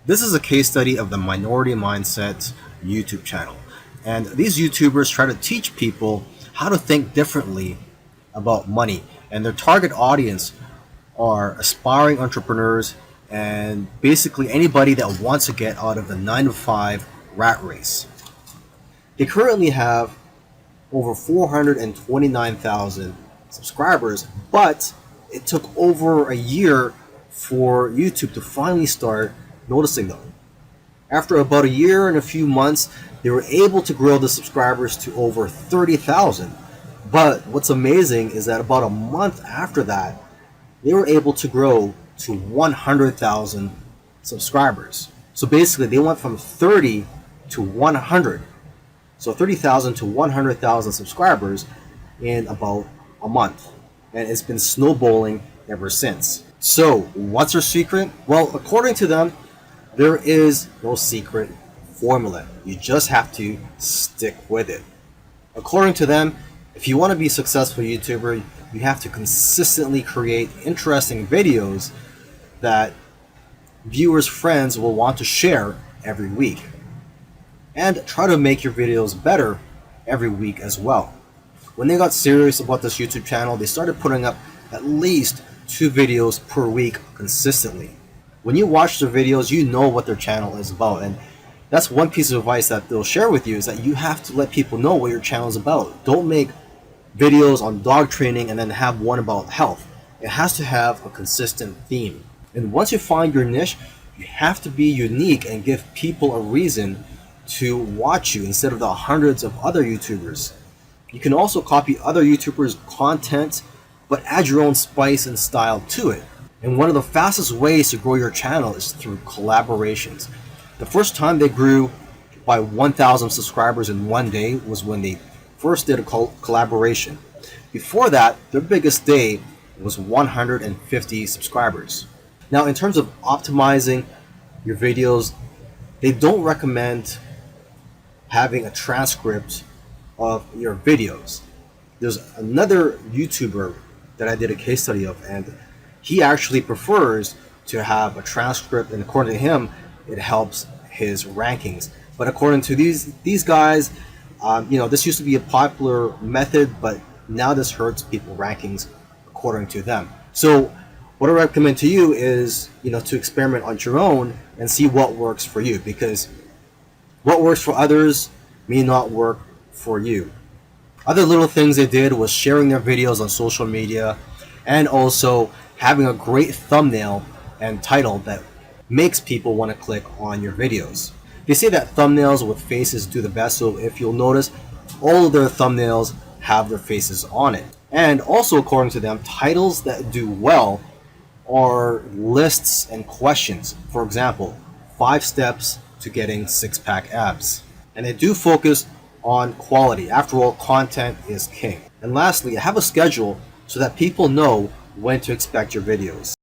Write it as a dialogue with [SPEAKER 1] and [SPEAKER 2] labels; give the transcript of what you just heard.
[SPEAKER 1] This is a case study of the Minority Mindset YouTube channel. And these YouTubers try to teach people how to think differently about money. And their target audience are aspiring entrepreneurs and basically anybody that wants to get out of the 9 to 5 rat race. They currently have over 429,000 subscribers, but it took over a year for YouTube to finally start noticing them. After about a year and a few months, they were able to grow the subscribers to over 30,000. But what's amazing is that about a month after that, they were able to grow to 100,000 subscribers. So basically, they went from 30 to 100. So 30,000 to 100,000 subscribers in about a month. And it's been snowballing ever since. So what's their secret? Well, according to them, there is no secret formula. You just have to stick with it. According to them, if you want to be a successful YouTuber, you have to consistently create interesting videos that viewers' friends will want to share every week. And try to make your videos better every week as well. When they got serious about this YouTube channel, they started putting up at least 2 videos per week consistently. When you watch their videos, you know what their channel is about, and that's one piece of advice that they'll share with you, is that you have to let people know what your channel is about. Don't make videos on dog training and then have one about health. It has to have a consistent theme. And once you find your niche, you have to be unique and give people a reason to watch you instead of the hundreds of other YouTubers. You can also copy other YouTubers' content, but add your own spice and style to it. And one of the fastest ways to grow your channel is through collaborations. The first time they grew by 1,000 subscribers in one day was when they first did a collaboration. Before that, their biggest day was 150 subscribers. Now, in terms of optimizing your videos, they don't recommend having a transcript of your videos. There's another YouTuber that I did a case study of, and he actually prefers to have a transcript, and according to him, it helps his rankings. But according to these guys, this used to be a popular method, but now this hurts people rankings according to them. So what I recommend to you is, to experiment on your own and see what works for you, because what works for others may not work for you. Other little things they did was sharing their videos on social media and also having a great thumbnail and title that makes people want to click on your videos. They say that thumbnails with faces do the best, so if you'll notice, all of their thumbnails have their faces on it. And also, according to them, titles that do well are lists and questions. For example, 5 steps to getting 6-pack abs. And they do focus on quality. After all, content is king. And lastly, have a schedule so that people know when to expect your videos.